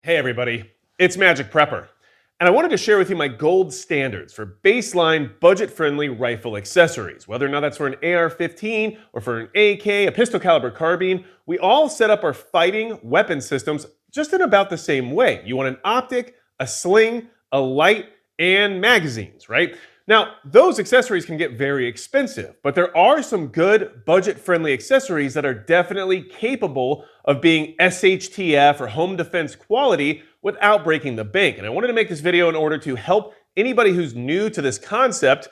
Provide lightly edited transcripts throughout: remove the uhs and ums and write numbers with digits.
Hey everybody, it's Magic Prepper, and I wanted to share with you my gold standards for baseline budget-friendly rifle accessories. Whether or not that's for an AR-15 or for an AK, a pistol caliber carbine, we all set up our fighting weapon systems just in about the same way. You want an optic, a sling, a light, and magazines, right? Now, those accessories can get very expensive, but there are some good budget-friendly accessories that are definitely capable of being SHTF or home defense quality without breaking the bank. And I wanted to make this video in order to help anybody who's new to this concept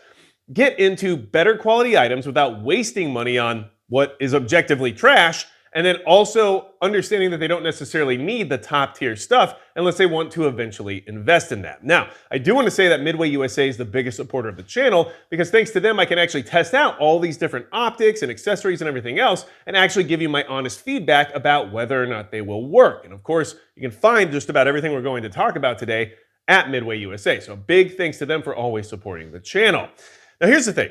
get into better quality items without wasting money on what is objectively trash, and then also understanding that they don't necessarily need the top tier stuff unless they want to eventually invest in that. Now, I do want to say that Midway USA is the biggest supporter of the channel because thanks to them, I can actually test out all these different optics and accessories and everything else and actually give you my honest feedback about whether or not they will work. And of course, you can find just about everything we're going to talk about today at Midway USA. So a big thanks to them for always supporting the channel. Now, here's the thing.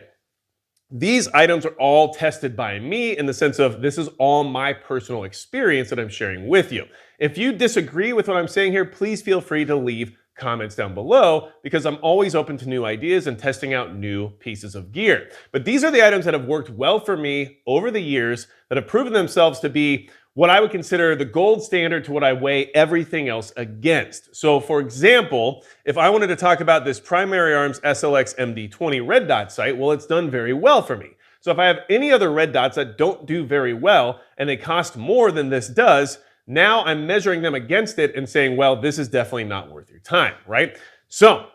These items are all tested by me in the sense of this is all my personal experience that I'm sharing with you. If you disagree with what I'm saying here, please feel free to leave comments down below because I'm always open to new ideas and testing out new pieces of gear. But these are the items that have worked well for me over the years that have proven themselves to be what I would consider the gold standard to what I weigh everything else against. So for example, if I wanted to talk about this Primary Arms SLX MD20 red dot sight, well, it's done very well for me. So if I have any other red dots that don't do very well and they cost more than this does, now I'm measuring them against it and saying, well, this is definitely not worth your time, right? So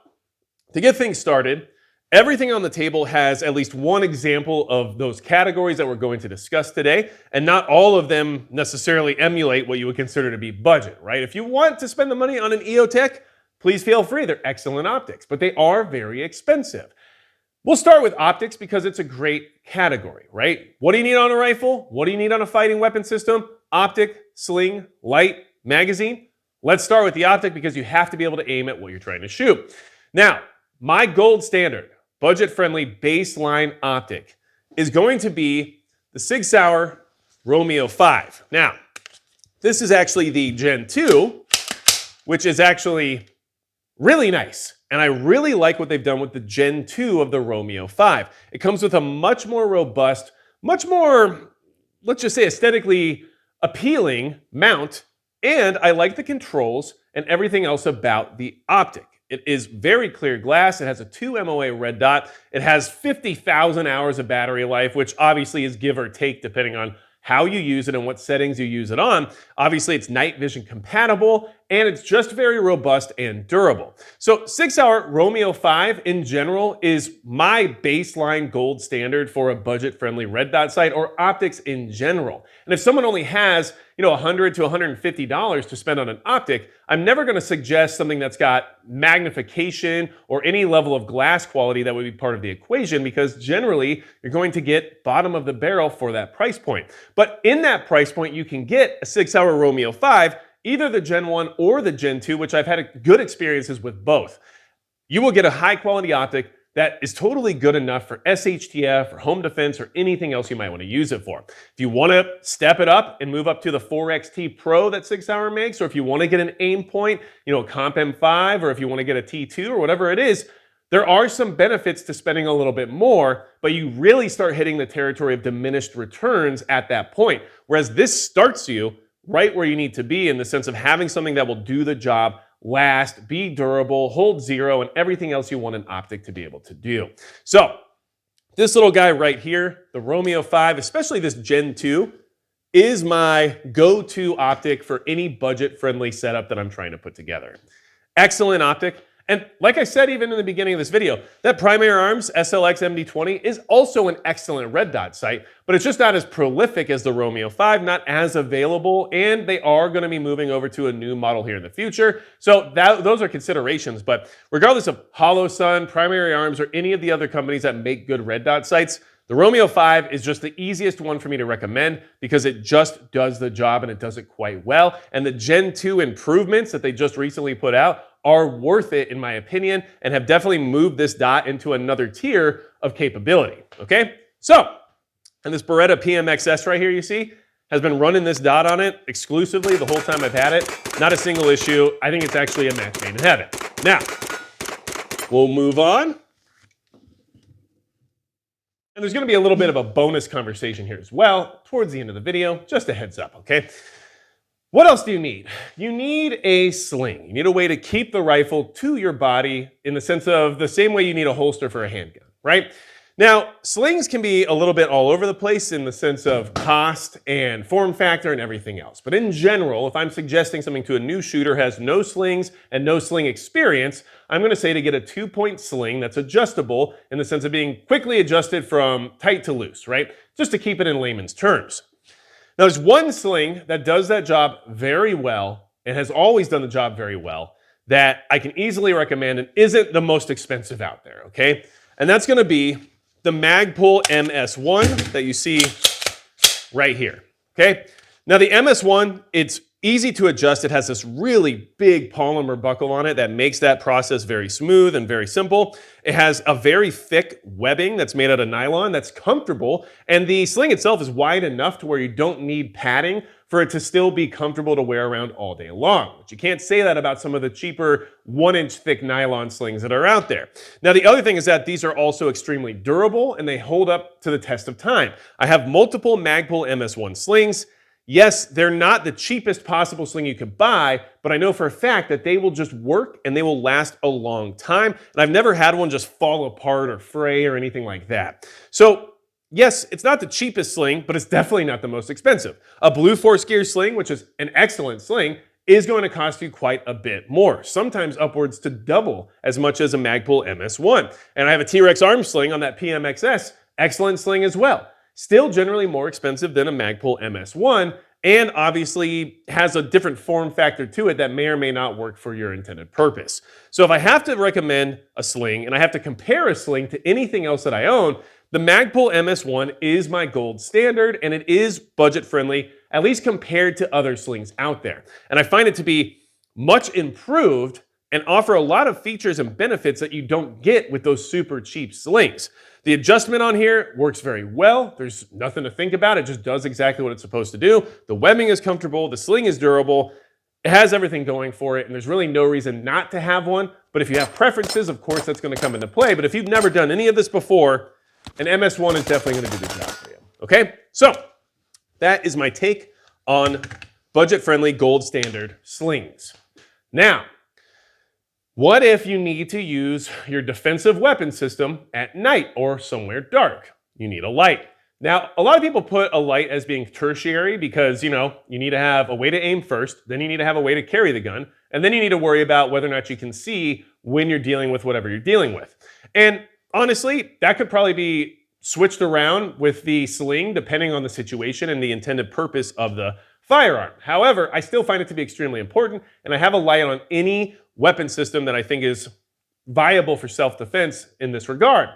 to get things started, everything on the table has at least one example of those categories that we're going to discuss today, and not all of them necessarily emulate what you would consider to be budget, right? If you want to spend the money on an EOTech, please feel free. They're excellent optics, but they are very expensive. We'll start with optics because it's a great category, right? What do you need on a rifle? What do you need on a fighting weapon system? Optic, sling, light, magazine. Let's start with the optic because you have to be able to aim at what you're trying to shoot. Now, my gold standard budget-friendly baseline optic is going to be the Sig Sauer Romeo 5. Now, this is actually the Gen 2, which is actually really nice. And I really like what they've done with the Gen 2 of the Romeo 5. It comes with a much more robust, much more, let's just say aesthetically appealing mount. And I like the controls and everything else about the optic. It is very clear glass. It has a 2 MOA red dot. It has 50,000 hours of battery life, which obviously is give or take depending on how you use it and what settings you use it on. Obviously, it's night vision compatible, and it's just very robust and durable. So Sig Sauer Romeo 5 in general is my baseline gold standard for a budget-friendly red dot sight or optics in general. And if someone only has, $100 to $150 to spend on an optic, I'm never going to suggest something that's got magnification or any level of glass quality that would be part of the equation because generally you're going to get bottom of the barrel for that price point. But in that price point, you can get a Sig Sauer Romeo 5, either the Gen 1 or the Gen 2, which I've had good experiences with both. You will get a high quality optic that is totally good enough for SHTF or home defense or anything else you might want to use it for. If you want to step it up and move up to the 4XT Pro that Sig Sauer makes, or if you want to get an aim point, a Comp M5, or if you want to get a T2 or whatever it is, there are some benefits to spending a little bit more, but you really start hitting the territory of diminished returns at that point. Whereas this starts you right where you need to be in the sense of having something that will do the job, last, be durable, hold zero, and everything else you want an optic to be able to do. So this little guy right here, the Romeo 5, especially this Gen 2, is my go-to optic for any budget-friendly setup that I'm trying to put together. Excellent optic. And like I said, even in the beginning of this video, that Primary Arms SLX MD20 is also an excellent red dot sight, but it's just not as prolific as the Romeo 5, not as available, and they are going to be moving over to a new model here in the future. So those are considerations, but regardless of HoloSun, Primary Arms, or any of the other companies that make good red dot sights, the Romeo 5 is just the easiest one for me to recommend because it just does the job and it does it quite well. And the Gen 2 improvements that they just recently put out are worth it in my opinion and have definitely moved this dot into another tier of capability, okay? So, and this Beretta PMXS right here you see has been running this dot on it exclusively the whole time I've had it. Not a single issue. I think it's actually a match made in heaven. Now, we'll move on. And there's going to be a little bit of a bonus conversation here as well towards the end of the video. Just a heads up, okay? What else do you need? You need a sling. You need a way to keep the rifle to your body in the sense of the same way you need a holster for a handgun, right? Now, slings can be a little bit all over the place in the sense of cost and form factor and everything else. But in general, if I'm suggesting something to a new shooter who has no slings and no sling experience, I'm going to say to get a 2-point sling that's adjustable in the sense of being quickly adjusted from tight to loose, right? Just to keep it in layman's terms. Now, there's one sling that does that job very well and has always done the job very well that I can easily recommend and isn't the most expensive out there, okay? And that's going to be the Magpul MS1 that you see right here, okay? Now, the MS1, it's easy to adjust. It has this really big polymer buckle on it that makes that process very smooth and very simple. It has a very thick webbing that's made out of nylon that's comfortable, and the sling itself is wide enough to where you don't need padding for it to still be comfortable to wear around all day long. But you can't say that about some of the cheaper 1-inch thick nylon slings that are out there. Now, the other thing is that these are also extremely durable and they hold up to the test of time. I have multiple Magpul MS1 slings. Yes, they're not the cheapest possible sling you could buy, but I know for a fact that they will just work and they will last a long time. And I've never had one just fall apart or fray or anything like that. So yes, it's not the cheapest sling, but it's definitely not the most expensive. A Blue Force Gear sling, which is an excellent sling, is going to cost you quite a bit more, sometimes upwards to double as much as a Magpul MS1. And I have a T-Rex arm sling on that PMXS, excellent sling as well. Still generally more expensive than a Magpul MS1, and obviously has a different form factor to it that may or may not work for your intended purpose. So if I have to recommend a sling and I have to compare a sling to anything else that I own, the Magpul MS1 is my gold standard, and it is budget friendly, at least compared to other slings out there. And I find it to be much improved and offer a lot of features and benefits that you don't get with those super cheap slings. The adjustment on here works very well. There's nothing to think about. It just does exactly what it's supposed to do. The webbing is comfortable. The sling is durable. It has everything going for it, and there's really no reason not to have one. But if you have preferences, of course, that's going to come into play. But if you've never done any of this before, an MS1 is definitely going to do the job for you. Okay? So that is my take on budget-friendly gold standard slings. Now, what if you need to use your defensive weapon system at night or somewhere dark? You need a light. Now, a lot of people put a light as being tertiary because, you need to have a way to aim first, then you need to have a way to carry the gun, and then you need to worry about whether or not you can see when you're dealing with whatever you're dealing with. And honestly, that could probably be switched around with the sling depending on the situation and the intended purpose of the firearm. However, I still find it to be extremely important, and I have a light on any weapon system that I think is viable for self-defense in this regard.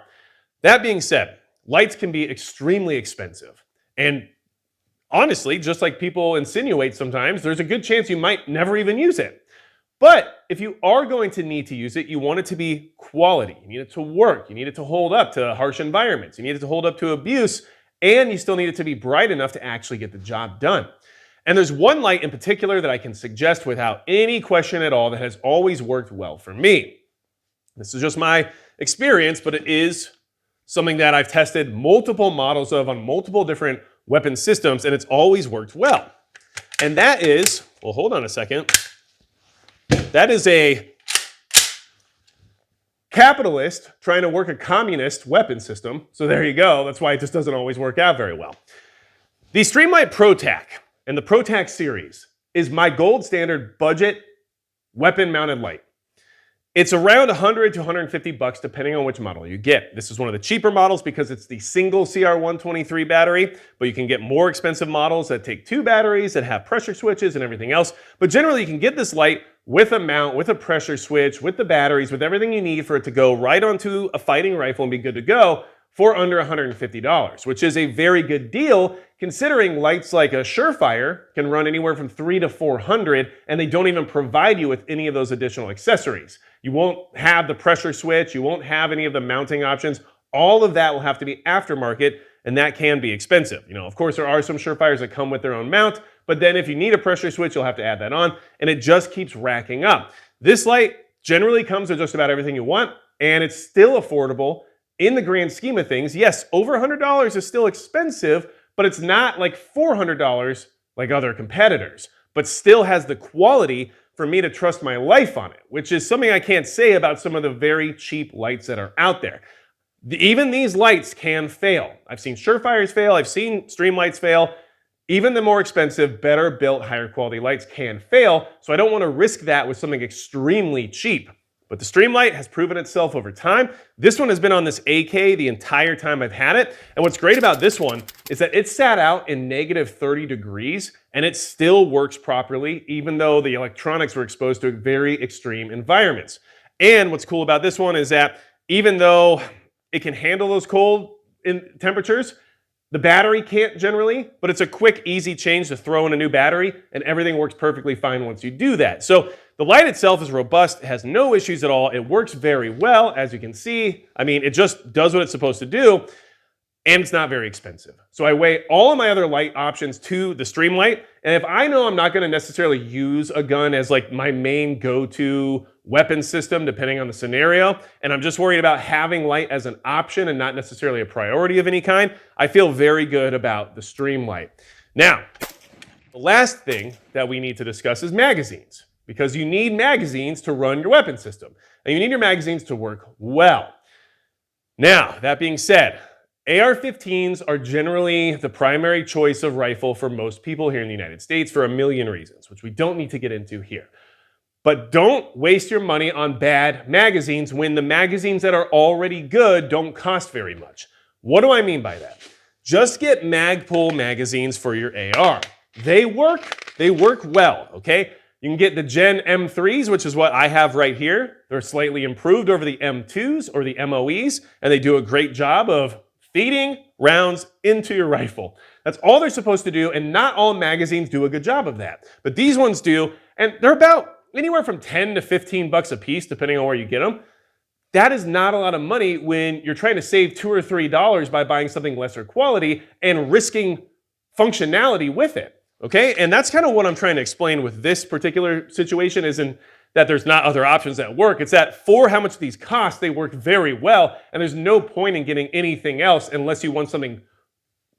That being said, lights can be extremely expensive. And honestly, just like people insinuate sometimes, there's a good chance you might never even use it. But if you are going to need to use it, you want it to be quality. You need it to work. You need it to hold up to harsh environments. You need it to hold up to abuse, and you still need it to be bright enough to actually get the job done. And there's one light in particular that I can suggest without any question at all that has always worked well for me. This is just my experience, but it is something that I've tested multiple models of on multiple different weapon systems, and it's always worked well. And that is, well, hold on a second. That is a capitalist trying to work a communist weapon system. So there you go. That's why it just doesn't always work out very well. The Streamlight ProTac and the ProTac series is my gold standard budget weapon mounted light. It's around 100 to 150 bucks depending on which model you get. This is one of the cheaper models because it's the single CR123 battery, but you can get more expensive models that take 2 batteries that have pressure switches and everything else. But generally you can get this light with a mount, with a pressure switch, with the batteries, with everything you need for it to go right onto a fighting rifle and be good to go for under $150, which is a very good deal considering lights like a Surefire can run anywhere from $300 to $400, and they don't even provide you with any of those additional accessories. You won't have the pressure switch, you won't have any of the mounting options. All of that will have to be aftermarket, and that can be expensive. Of course, there are some Surefires that come with their own mount, but then if you need a pressure switch, you'll have to add that on, and it just keeps racking up. This light generally comes with just about everything you want, and it's still affordable in the grand scheme of things. Yes, over $100 is still expensive, but it's not like $400 like other competitors, but still has the quality for me to trust my life on it, which is something I can't say about some of the very cheap lights that are out there. Even these lights can fail. I've seen Surefires fail, I've seen Streamlights fail. Even the more expensive, better built, higher quality lights can fail, so I don't want to risk that with something extremely cheap. But the Streamlight has proven itself over time. This one has been on this AK the entire time I've had it. And what's great about this one is that it sat out in negative 30 degrees and it still works properly, even though the electronics were exposed to very extreme environments. And what's cool about this one is that even though it can handle those cold temperatures, the battery can't generally, but it's a quick, easy change to throw in a new battery and everything works perfectly fine once you do that. So the light itself is robust, it has no issues at all, it works very well, as you can see. I mean, it just does what it's supposed to do, and it's not very expensive. So I weigh all of my other light options to the Streamlight, and if I know I'm not gonna necessarily use a gun as like my main go-to weapon system, depending on the scenario, and I'm just worried about having light as an option and not necessarily a priority of any kind, I feel very good about the Streamlight. Now, the last thing that we need to discuss is magazines, because you need magazines to run your weapon system, and you need your magazines to work well. Now, that being said, AR-15s are generally the primary choice of rifle for most people here in the United States for a million reasons, which we don't need to get into here. But don't waste your money on bad magazines when the magazines that are already good don't cost very much. What do I mean by that? Just get Magpul magazines for your AR. They work well, okay? You can get the Gen M3s, which is what I have right here. They're slightly improved over the M2s or the MOEs, and they do a great job of feeding rounds into your rifle. That's all they're supposed to do, and not all magazines do a good job of that. But these ones do, and they're about anywhere from 10 to 15 bucks a piece, depending on where you get them. That is not a lot of money when you're trying to save $2 or $3 by buying something lesser quality and risking functionality with it. Okay, and that's kind of what I'm trying to explain with this particular situation, isn't that there's not other options that work. It's that for how much these cost, they work very well, and there's no point in getting anything else unless you want something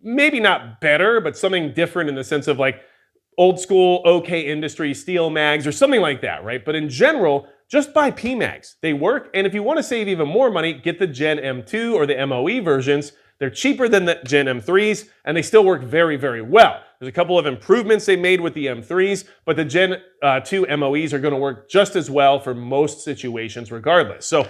maybe not better, but something different in the sense of like old school OK Industry steel mags or something like that, right? But in general, just buy PMags. They work, and if you want to save even more money, get the Gen M2 or the MOE versions. They're cheaper than the Gen M3s, and they still work very, very well. There's a couple of improvements they made with the M3s, but the Gen 2 MOEs are going to work just as well for most situations regardless. So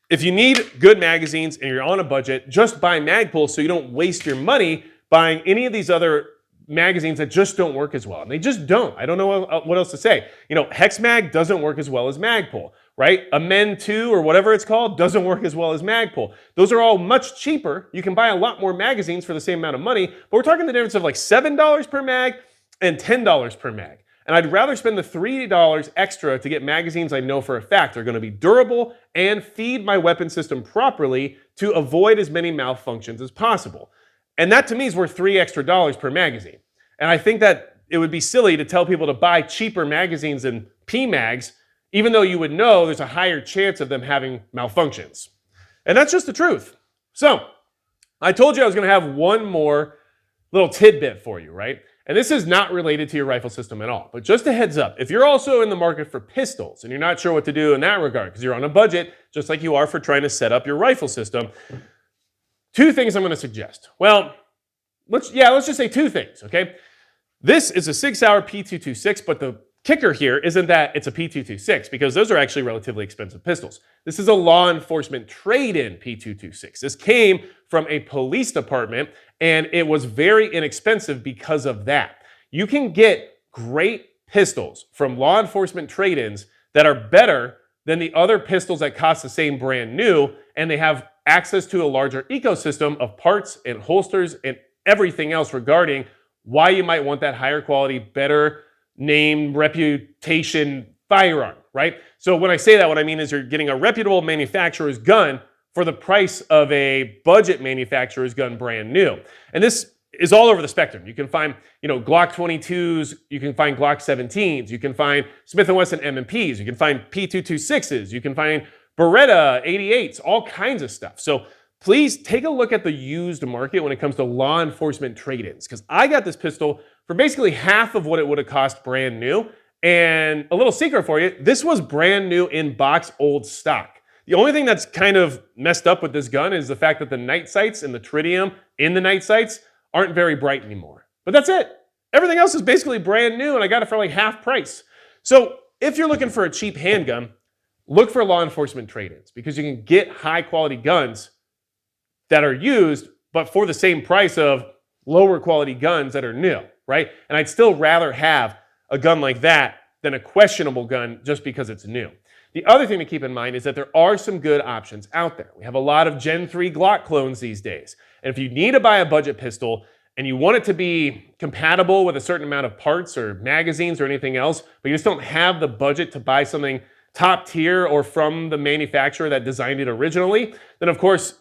if you need good magazines and you're on a budget, just buy Magpul so you don't waste your money buying any of these other magazines that just don't work as well. And they just don't. I don't know what else to say. HexMag doesn't work as well as Magpul, right? A Men 2 or whatever it's called doesn't work as well as Magpul. Those are all much cheaper. You can buy a lot more magazines for the same amount of money, but we're talking the difference of like $7 per mag and $10 per mag. And I'd rather spend the $3 extra to get magazines I know for a fact are going to be durable and feed my weapon system properly to avoid as many malfunctions as possible. And that to me is worth $3 extra per magazine. And I think that it would be silly to tell people to buy cheaper magazines than PMags, even though you would know there's a higher chance of them having malfunctions. And that's just the truth. So, I told you I was going to have one more little tidbit for you, right? And this is not related to your rifle system at all. But just a heads up, if you're also in the market for pistols and you're not sure what to do in that regard because you're on a budget, just like you are for trying to set up your rifle system, two things I'm going to suggest. Well, let's just say two things, okay? This is a 6-hour P226, but the kicker here isn't that it's a P226 because those are actually relatively expensive pistols. This is a law enforcement trade-in P226. This came from a police department and it was very inexpensive because of that. You can get great pistols from law enforcement trade-ins that are better than the other pistols that cost the same brand new, and they have access to a larger ecosystem of parts and holsters and everything else regarding why you might want that higher quality, better name, reputation firearm, right? So when I say that, what I mean is you're getting a reputable manufacturer's gun for the price of a budget manufacturer's gun brand new. And this is all over the spectrum. You can find, Glock 22s, you can find Glock 17s, you can find Smith & Wesson M&Ps, you can find P226s, you can find Beretta 88s, all kinds of stuff. So please take a look at the used market when it comes to law enforcement trade-ins, because I got this pistol for basically half of what it would have cost brand new. And a little secret for you, this was brand new in box old stock. The only thing that's kind of messed up with this gun is the fact that the night sights and the tritium in the night sights aren't very bright anymore. But that's it. Everything else is basically brand new, and I got it for like half price. So if you're looking for a cheap handgun, look for law enforcement trade-ins, because you can get high quality guns that are used, but for the same price of lower quality guns that are new, right? And I'd still rather have a gun like that than a questionable gun just because it's new. The other thing to keep in mind is that there are some good options out there. We have a lot of Gen 3 Glock clones these days. And if you need to buy a budget pistol and you want it to be compatible with a certain amount of parts or magazines or anything else, but you just don't have the budget to buy something top tier or from the manufacturer that designed it originally, then of course,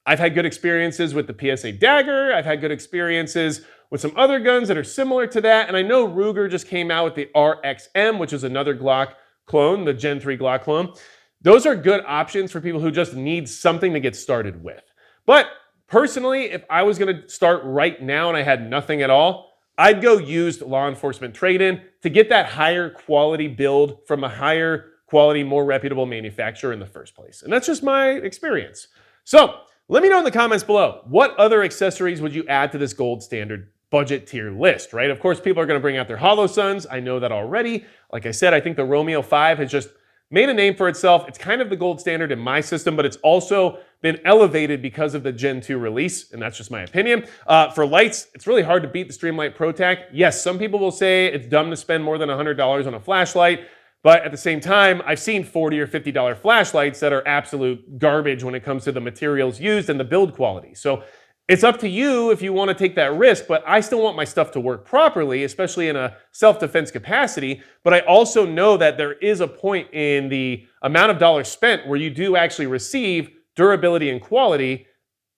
I've had good experiences with the PSA Dagger. I've had good experiences with some other guns that are similar to that. And I know Ruger just came out with the RXM, which is another Glock clone, the Gen 3 Glock clone. Those are good options for people who just need something to get started with. But personally, if I was going to start right now and I had nothing at all, I'd go used law enforcement trade-in to get that higher quality build from a higher quality, more reputable manufacturer in the first place. And that's just my experience. So let me know in the comments below, what other accessories would you add to this gold standard budget tier list, right? Of course, people are going to bring out their Holosuns. I know that already. Like I said, I think the Romeo 5 has just made a name for itself. It's kind of the gold standard in my system, but it's also been elevated because of the Gen 2 release, and that's just my opinion. For lights, it's really hard to beat the Streamlight ProTac. Yes, some people will say it's dumb to spend more than $100 on a flashlight, but at the same time, I've seen $40 or $50 flashlights that are absolute garbage when it comes to the materials used and the build quality. So it's up to you if you want to take that risk, but I still want my stuff to work properly, especially in a self-defense capacity. But I also know that there is a point in the amount of dollars spent where you do actually receive durability and quality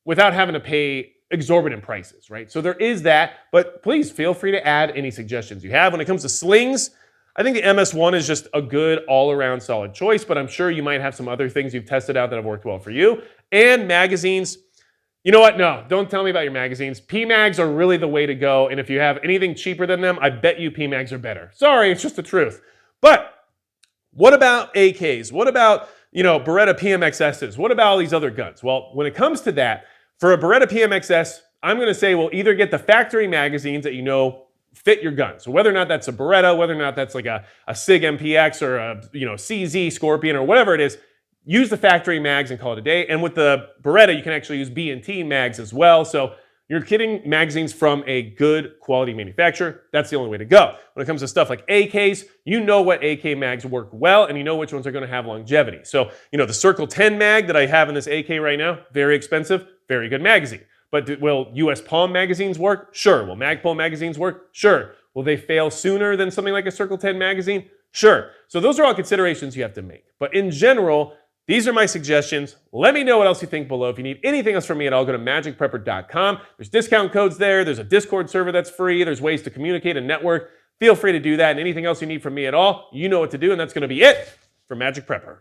without having to pay exorbitant prices, right? So there is that, but please feel free to add any suggestions you have. When it comes to slings, I think the MS-1 is just a good all-around solid choice, but I'm sure you might have some other things you've tested out that have worked well for you. And magazines, you know what? No, don't tell me about your magazines. PMags are really the way to go, and if you have anything cheaper than them, I bet you PMags are better. Sorry, it's just the truth. But what about AKs? What about, Beretta PMXSs? What about all these other guns? Well, when it comes to that, for a Beretta PMXS, I'm going to say we'll either get the factory magazines that fit your gun. So whether or not that's a Beretta, whether or not that's like a SIG MPX or a CZ Scorpion or whatever it is, use the factory mags and call it a day. And with the Beretta, you can actually use B&T mags as well. So you're getting magazines from a good quality manufacturer. That's the only way to go. When it comes to stuff like AKs, you know what AK mags work well, and you know which ones are going to have longevity. So, the Circle 10 mag that I have in this AK right now, very expensive, very good magazine. But will US Palm magazines work? Sure. Will Magpul magazines work? Sure. Will they fail sooner than something like a Circle 10 magazine? Sure. So those are all considerations you have to make. But in general, these are my suggestions. Let me know what else you think below. If you need anything else from me at all, go to magicprepper.com. There's discount codes there. There's a Discord server that's free. There's ways to communicate and network. Feel free to do that. And anything else you need from me at all, you know what to do. And that's going to be it for Magic Prepper.